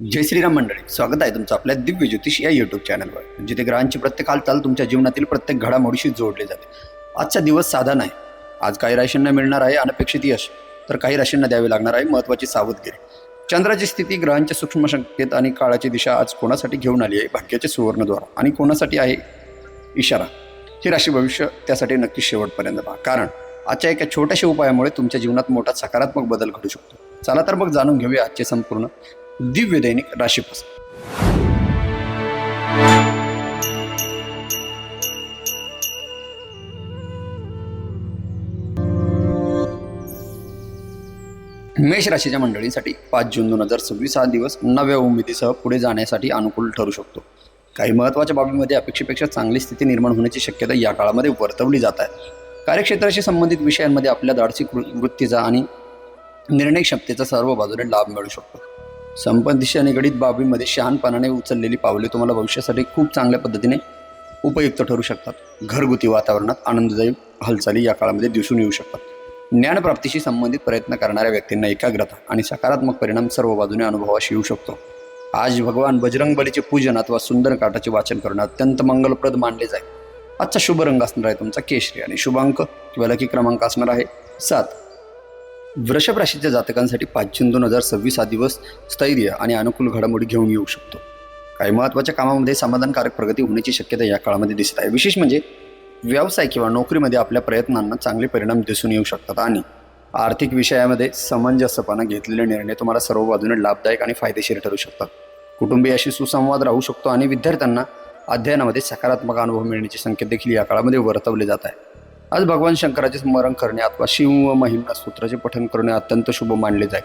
जय श्रीराम मंडळी, स्वागत आहे तुमचं आपल्या दिव्य ज्योतिष या यूट्यूब चॅनलवर, जिथे ग्रहांची प्रत्येक हालचाल तुमच्या जीवनातील प्रत्येक घडामोडीशी जोडले जाते. आजचा दिवस साधा नाही. आज काही राशींना मिळणार आहे अनपेक्षित यश, तर काही राशींना द्यावी लागणार आहे महत्त्वाची सावधगिरी. चंद्राची स्थिती, ग्रहांच्या सूक्ष्म संकेत आणि काळाची दिशा आज कोणासाठी घेऊन आली आहे भाग्याचे सुवर्णद्वार, आणि कोणासाठी आहे इशारा. ही राशी भविष्य त्यासाठी नक्की शेवटपर्यंत पहा, कारण आजच्या एका छोट्याशा उपायामुळे तुमच्या जीवनात मोठा सकारात्मक बदल घडू शकतो. चला तर मग जाणून घेऊया आजचे संपूर्ण दिव्य दैनिक राशीफल. मेष राशीच्या मंडळींसाठी 5 जून 2026 हा दिवस नव्या उमेदीसह पुढे जाण्यासाठी अनुकूल ठरू शकतो. काही महत्त्वाच्या बाबींमध्ये अपेक्षेपेक्षा चांगली स्थिती निर्माण होण्याची शक्यता या काळामध्ये वर्तवली जात आहे. कार्यक्षेत्राशी संबंधित विषयांमध्ये आपल्या धाडसी वृत्तीचा आणि निर्णय क्षमतेचा सर्व बाजूने लाभ मिळू शकतो. संपत्तीशी निगडीत बाबींमध्ये शहाणपणाने उचललेली पावले तुम्हाला भविष्यासाठी खूप चांगल्या पद्धतीने उपयुक्त ठरू शकतात. घरगुती वातावरणात आनंददायी हालचाली या काळामध्ये दिसून येऊ शकतात. ज्ञानप्राप्तीशी संबंधित प्रयत्न करणाऱ्या व्यक्तींना एकाग्रता आणि सकारात्मक परिणाम सर्व बाजूने अनुभवास येऊ शकतो. आज भगवान बजरंग बलीचे पूजन अथवा सुंदर काठाचे वाचन करणं अत्यंत मंगलप्रद मानले जाईल. आजचा शुभ रंग असणार आहे तुमचा केशरी, आणि शुभ अंक किंवा लकी क्रमांक असणार आहे 7. वृषभ राशीच्या जातकांसाठी 5 जून 2026 हा दिवस स्थैर्य आणि अनुकूल घडामोडी घेऊन येऊ शकतो. काही महत्त्वाच्या कामामध्ये समाधानकारक प्रगती होण्याची शक्यता या काळामध्ये दिसत आहे. विशेष म्हणजे व्यवसाय किंवा नोकरीमध्ये आपल्या प्रयत्नांना चांगले परिणाम दिसून येऊ शकतात, आणि आर्थिक विषयामध्ये समंजसपणे घेतलेले निर्णय तुम्हाला सर्व बाजूने लाभदायक आणि फायदेशीर ठरू शकतात. कुटुंबियाशी सुसंवाद राहू शकतो, आणि विद्यार्थ्यांना अध्ययनामध्ये सकारात्मक अनुभव मिळण्याचे संकेत देखील या काळामध्ये वर्तवले जात आहे. आज भगवान शंकराचे स्मरण करणे अथवा शिव व महिमा स्तोत्राचे पठण करणे अत्यंत शुभ मानले जाईल.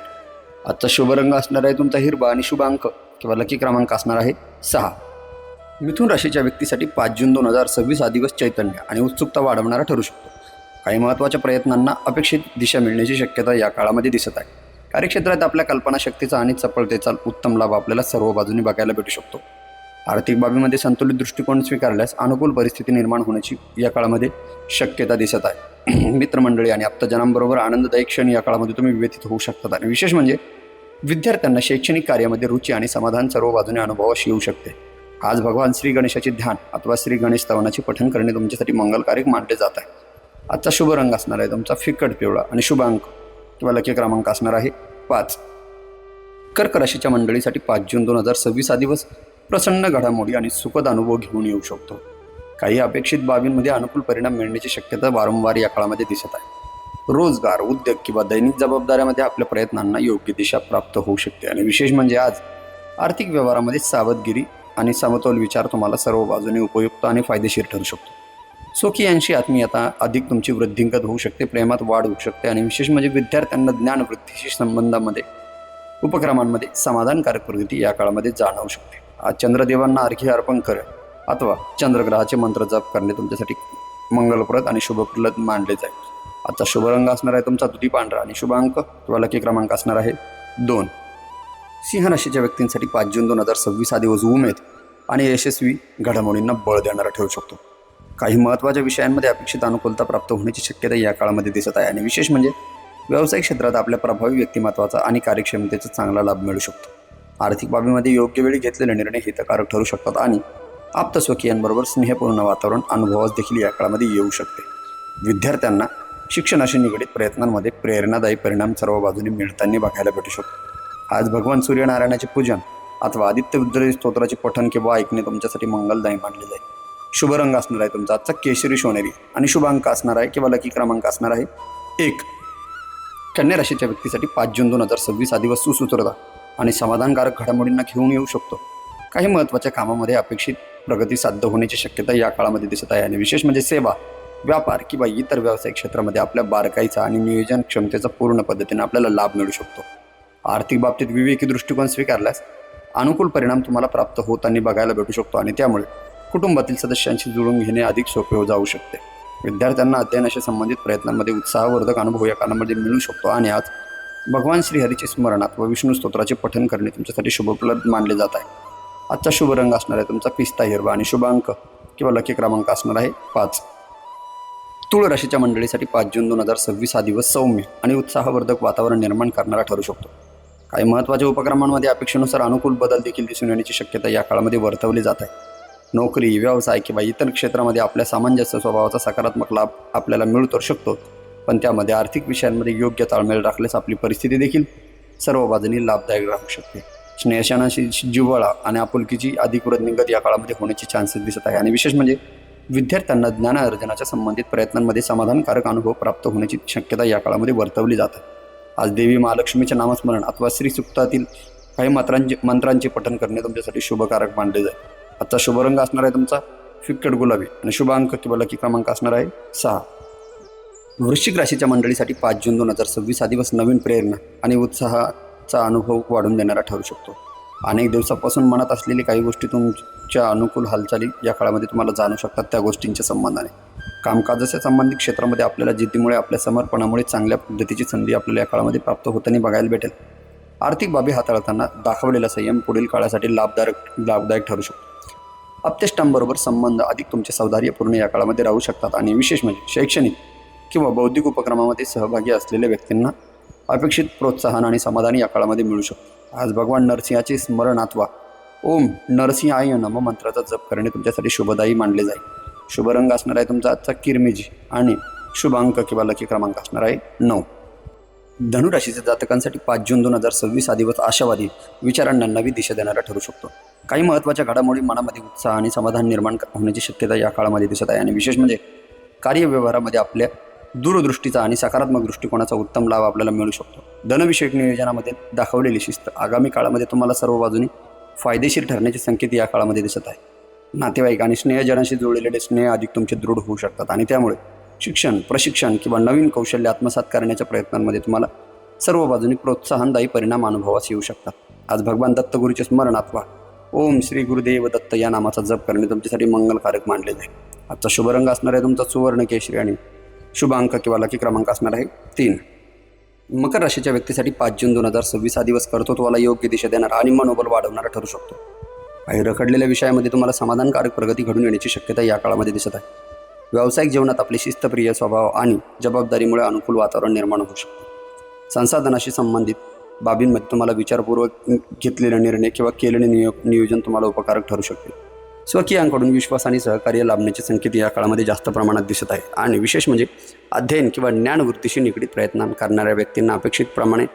आजचा शुभ रंग असणार आहे तुमचा हिरवा, आणि शुभ अंक किंवा लकी क्रमांक असणार आहे 6. मिथुन राशीच्या व्यक्तीसाठी 5 जून 2026 हा दिवस चैतन्य आणि उत्सुकता वाढवणारा ठरू शकतो. काही महत्त्वाच्या प्रयत्नांना अपेक्षित दिशा मिळण्याची शक्यता या काळामध्ये दिसत आहे. कार्यक्षेत्रात आपल्या कल्पनाशक्तीचा आणि चपळतेचा उत्तम लाभ आपल्याला सर्व बाजूने बघायला भेटू शकतो. आर्थिक बाबीमध्ये संतुलित दृष्टिकोन स्वीकारल्यास अनुकूल परिस्थिती निर्माण होण्याची या काळामध्ये शक्यता दिसत आहे. मित्रमंडळी आणि आप्तजनांबरोबर आनंददायी क्षण या काळामध्ये तुम्ही व्यतीत होऊ शकतात, आणि विशेष म्हणजे विद्यार्थ्यांना शैक्षणिक कार्यामध्ये रुची आणि समाधान सर्व बाजूने अनुभवास येऊ शकते. आज भगवान श्री गणेशाचे ध्यान अथवा श्री गणेश स्तवनाचे पठण करणे तुमच्यासाठी मंगलकारक मानले जात आहे. आजचा शुभ रंग असणार आहे तुमचा फिकट पिवळा, आणि शुभ अंक किंवा लकी क्रमांक असणार आहे 5. कर्क राशीच्या मंडळीसाठी 5 जून 2026 हा दिवस प्रसन्न घडामोडी आणि सुखद अनुभव घेऊन येऊ शकतो. काही अपेक्षित बाबींमध्ये अनुकूल परिणाम मिळण्याची शक्यता वारंवार या काळामध्ये दिसत आहे. रोजगार, उद्योग किंवा दैनिक जबाबदाऱ्यामध्ये आपल्या प्रयत्नांना योग्य दिशा प्राप्त होऊ शकते, आणि विशेष म्हणजे आज आर्थिक व्यवहारामध्ये सावधगिरी आणि समतोल विचार तुम्हाला सर्व बाजूने उपयुक्त आणि फायदेशीर ठरू शकतो. स्वकीयांशी आत्मीयता अधिक तुमची वृद्धिंगत होऊ शकते, प्रेमात वाढ होऊ शकते, आणि विशेष म्हणजे विद्यार्थ्यांना ज्ञानवृत्तीशी संबंधामध्ये उपक्रमांमध्ये समाधानकारक प्रगती या काळामध्ये जाणवू शकते. आज चंद्रदेवांना अर्घ्य अर्पण कर अथवा चंद्रग्रहाचे मंत्र जप करणे तुमच्यासाठी मंगलप्रद आणि शुभप्रद मानले जाईल. आजचा शुभ रंग असणार आहे तुमचा दुधी पांढरा, आणि शुभ अंक किंवा लकी क्रमांक असणार आहे 2. सिंह राशीच्या व्यक्तींसाठी 5 जून 2026 हा दिवस उमेद आणि यशस्वी घडामोडींना बळ देणारा ठरू शकतो. काही महत्त्वाच्या विषयांमध्ये अपेक्षित अनुकूलता प्राप्त होण्याची शक्यता या काळामध्ये दिसत आहे, आणि विशेष म्हणजे व्यावसायिक क्षेत्रात आपल्या प्रभावी व्यक्तिमत्वाचा आणि कार्यक्षमतेचा चांगला लाभ मिळू शकतो. आर्थिक बाबीमध्ये योग्य वेळी घेतलेले निर्णय हितकारक ठरू शकतात, आणि आप्तस्वकीयांबरोबर स्नेहपूर्ण वातावरण अनुभवास देखील या काळामध्ये येऊ शकते. विद्यार्थ्यांना शिक्षणाशी निगडीत प्रयत्नांमध्ये प्रेरणादायी परिणाम सर्व बाजूने मिळताना बघायला भेटू शकतो. आज भगवान सूर्यनारायणाचे पूजन अथवा आदित्य रुद्र स्तोत्राचे पठण किंवा ऐकणे तुमच्यासाठी मंगलदायी मानले जाईल. शुभ रंग असणार आहे तुमचा आजचा केशरी सोनेरी, आणि शुभ अंक असणार आहे किंवा लकी क्रमांक असणार आहे 1. कन्या राशीच्या व्यक्तीसाठी 5 जून 2026 हा दिवस सुसूत्रता आणि समाधानकारक घडामोडींना घेऊन येऊ शकतो. काही महत्त्वाच्या कामामध्ये अपेक्षित प्रगती साध्य होण्याची शक्यता या काळामध्ये दिसत आहे, आणि विशेष म्हणजे सेवा, व्यापार किंवा इतर व्यावसायिक क्षेत्रामध्ये आपल्या बारकाईचा आणि नियोजन क्षमतेचा पूर्ण पद्धतीने आपल्याला लाभ मिळू शकतो. आर्थिक बाबतीत विवेकी दृष्टिकोन स्वीकारल्यास अनुकूल परिणाम तुम्हाला प्राप्त होताना बघायला भेटू शकतो, आणि त्यामुळे कुटुंबातील सदस्यांशी जुळून घेणे अधिक सोपे हो जाऊ शकते. विद्यार्थ्यांना अध्ययनाशी संबंधित प्रयत्नांमध्ये उत्साहवर्धक अनुभव या काळामध्ये मिळू शकतो, आणि आज भगवान श्रीहरीचे स्मरणात व विष्णू स्तोत्राचे पठण करणे तुमच्यासाठी शुभप्रद मानले जात आहे. आजचा शुभ रंग असणार आहे तुमचा पिस्ता हिरवा, आणि शुभ अंक किंवा लकी क्रमांक असणार आहे 5. तुळ राशीच्या मंडळीसाठी 5 जून 2026 हा दिवस सौम्य आणि उत्साहवर्धक वातावरण निर्माण करणारा ठरू शकतो. काही महत्त्वाच्या उपक्रमांमध्ये अपेक्षेनुसार अनुकूल बदल देखील दिसून येण्याची शक्यता या काळामध्ये वर्तवली जात आहे. नोकरी, व्यवसाय किंवा इतर क्षेत्रामध्ये आपल्या सामंजस्य स्वभावाचा सकारात्मक लाभ आपल्याला मिळू शकतो, पण त्यामध्ये आर्थिक विषयांमध्ये योग्य ताळमेळ राखल्यास आपली परिस्थिती देखील सर्व बाजूंनी लाभदायक राहू शकते. स्नेहशनाशी जिव्हाळा आणि आपुलकीची अधिकृत निगत या काळामध्ये होण्याचे चान्सेस दिसत आहे. आणि विशेष म्हणजे विद्यार्थ्यांना ज्ञान अर्जनाच्या संबंधित प्रयत्नांमध्ये समाधानकारक अनुभव प्राप्त होण्याची शक्यता या काळामध्ये वर्तवली जाते. आज देवी महालक्ष्मीचे नामस्मरण अथवा श्रीसुक्तातील काही मंत्रांचे पठण करणे तुमच्यासाठी शुभकारक मानले जाईल. आजचा शुभ रंग असणार आहे तुमचा फिक्कट गुलाबी आणि शुभ अंक किंवा लकी क्रमांक असणार आहे 6. वृश्चिक राशीच्या मंडळीसाठी 5 जून 2026 हा दिवस नवीन प्रेरणा आणि उत्साहाचा अनुभव वाढून देणारा ठरू शकतो. अनेक दिवसापासून मनात असलेली काही गोष्टी तुमच्या अनुकूल हालचाली या काळामध्ये तुम्हाला जाणू शकतात. त्या गोष्टींच्या संबंधाने कामकाजाच्या संबंधित क्षेत्रामध्ये आपल्याला जिद्दीमुळे, आपल्या समर्पणामुळे चांगल्या पद्धतीची संधी आपल्याला या काळामध्ये प्राप्त होताना बघायला भेटेल. आर्थिक बाबी हाताळताना दाखवलेला संयम पुढील काळासाठी लाभदायक ठरू शकतो. अपतेष्टांबरोबर संबंध अधिक तुमचे सौहार्दपूर्ण या काळामध्ये राहू शकतात. आणि विशेष म्हणजे शैक्षणिक किंवा बौद्धिक उपक्रमामध्ये सहभागी असलेल्या व्यक्तींना अपेक्षित प्रोत्साहन आणि समाधान या काळामध्ये मिळू शकतो. आज भगवान नरसिंहाचे स्मरण अथवा ओम नरसिंहाय नमः मंत्राचा जप करणे तुमच्यासाठी शुभदायी मानले जाईल. शुभ रंग असणार आहे तुमचा आजचा किरमिजी आणि शुभ अंक किंवा लकी क्रमांक असणार आहे 9. धनुराशीच्या जातकांसाठी 5 जून 2026 हा दिवस आशावादी विचारांना नवी दिशा देणारा ठरू शकतो. काही महत्त्वाच्या घडामोडी मनामध्ये उत्साह आणि समाधान निर्माण होण्याची शक्यता या काळामध्ये दिसत आहे. आणि विशेष म्हणजे कार्यव्यवहारामध्ये आपल्या दूरदृष्टीचा आणि सकारात्मक दृष्टिकोनाचा उत्तम लाभ आपल्याला मिळू शकतो. धनविषयक नियोजनामध्ये दाखवलेली शिस्त आगामी काळामध्ये तुम्हाला सर्व बाजूनी फायदेशीर ठरण्याचे संकेत या काळामध्ये दिसत आहे. नातेवाईक आणि स्नेहजनाशी जोडलेले स्नेह अधिक तुमचे दृढ होऊ शकतात आणि त्यामुळे शिक्षण, प्रशिक्षण किंवा नवीन कौशल्य आत्मसात करण्याच्या प्रयत्नांमध्ये तुम्हाला सर्व बाजूनी प्रोत्साहनदायी परिणाम अनुभवास येऊ शकतात. आज भगवान दत्तगुरूचे स्मरण अथवा ओम श्री गुरुदेव दत्त या नामाचा जप करणे तुमच्यासाठी मंगलकारक मानले जाईल. आजचा शुभ रंग असणार आहे तुमचा सुवर्ण केशरी आणि शुभ अंक किंवा लकी क्रमांक असणार आहे 3. मकर राशीच्या व्यक्तीसाठी 5 जून 2026 हा दिवस कर्तृत्वाला योग्य दिशा देणारा आणि मनोबल वाढवणारा ठरू शकतो. काही रखडलेल्या विषयामध्ये तुम्हाला समाधानकारक प्रगती घडून येण्याची शक्यता या काळामध्ये दिसत आहे. व्यावसायिक जीवनात आपली शिस्तप्रिय स्वभाव आणि जबाबदारीमुळे अनुकूल वातावरण निर्माण होऊ शकते. संसाधनाशी संबंधित बाबींमध्ये तुम्हाला विचारपूर्वक घेतलेला निर्णय किंवा केलेले नियोजन तुम्हाला उपकारक ठरू शकते. स्वकीयांकडून विश्वास आणि सहकार्य लाभण्याचे संकेत या काळामध्ये जास्त प्रमाणात दिसत आहे. आणि विशेष म्हणजे अध्ययन किंवा ज्ञानवृत्तीशी निगडीत प्रयत्न करणाऱ्या व्यक्तींना अपेक्षितप्रमाणे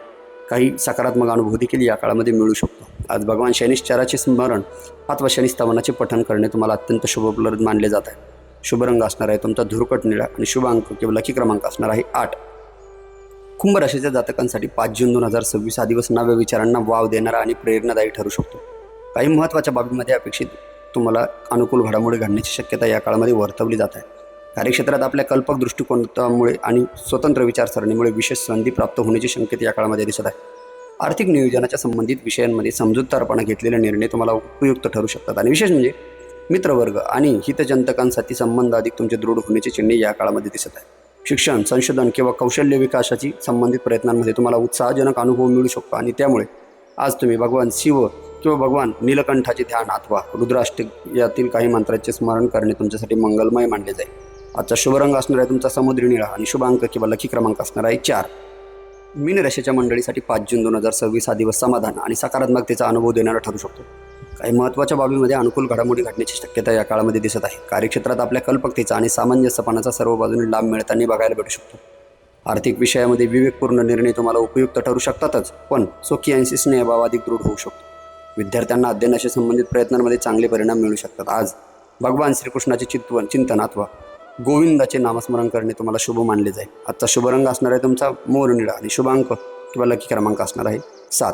काही सकारात्मक अनुभव देखील या काळामध्ये मिळू शकतो. आज भगवान शनिश्चराचे स्मरण अथवा शनिस्तवनाचे पठण करणे तुम्हाला अत्यंत शुभप्रद मानले जात आहे. शुभ रंग असणार आहे तुमचा धुरकट निळा आणि शुभ अंक किंवा लकी क्रमांक असणार आहे 8. कुंभ राशीच्या जातकांसाठी 5 जून 2026 हा दिवस नव्या विचारांना वाव देणारा आणि प्रेरणादायी ठरू शकतो. काही महत्त्वाच्या बाबींमध्ये अपेक्षित तुम्हाला अनुकूल घडामोडी घडण्याची शक्यता या काळामध्ये वर्तवली जात आहे. कार्यक्षेत्रात आपल्या कल्पक दृष्टिकोनामुळे आणि स्वतंत्र विचारसरणीमुळे विशेष संधी प्राप्त होण्याची शक्यता या काळामध्ये दिसत आहे. आर्थिक नियोजनाच्या संबंधित विषयांमध्ये समजूतदारपणा घेतलेले निर्णय तुम्हाला उपयुक्त ठरू शकतात. आणि विशेष म्हणजे मित्रवर्ग आणि हितचिंतकांसाठी संबंध अधिक तुमचे दृढ होण्याची चिन्हे या काळामध्ये दिसत आहे. शिक्षण, संशोधन किंवा कौशल्य विकासाची संबंधित प्रयत्नांमध्ये तुम्हाला उत्साहजनक अनुभव मिळू शकतो. आणि त्यामुळे आज तुम्ही भगवान शिव किंवा भगवान नीलकंठाचे ध्यान अथवा रुद्राष्टक यातील काही मंत्रांचे स्मरण करणे तुमच्यासाठी मंगलमय मानले जाईल. आजचा शुभ रंग असणार आहे तुमचा समुद्री निळा आणि शुभ अंक किंवा लकी क्रमांक असणार आहे 4. मीन राशीच्या मंडळीसाठी 5 जून 2026 हा दिवस समाधान आणि सकारात्मकतेचा अनुभव देणारा ठरू शकतो. काही महत्त्वाच्या बाबीमध्ये अनुकूल घडामोडी घडण्याची शक्यता या काळामध्ये दिसत आहे. कार्यक्षेत्रात आपल्या कल्पकतेचा आणि सामंजस्यपणाचा सर्व बाजूने लाभ मिळताना बघायला भेटू शकतो. आर्थिक विषयामध्ये विवेकपूर्ण निर्णय तुम्हाला उपयुक्त ठरू शकतातच, पण स्वकीयांशी स्नेहभाव अधिक दृढ होऊ शकतो. विद्यार्थ्यांना अध्ययनाशी संबंधित प्रयत्नांमध्ये चांगले परिणाम मिळू शकतात. आज भगवान श्रीकृष्णाचे चिंतन अथवा गोविंदाचे नामस्मरण करणे तुम्हाला शुभ मानले जाईल. आजचा शुभ रंग असणार आहे तुमचा मोर निळा आणि शुभ अंक किंवा लकी क्रमांक असणार आहे 7.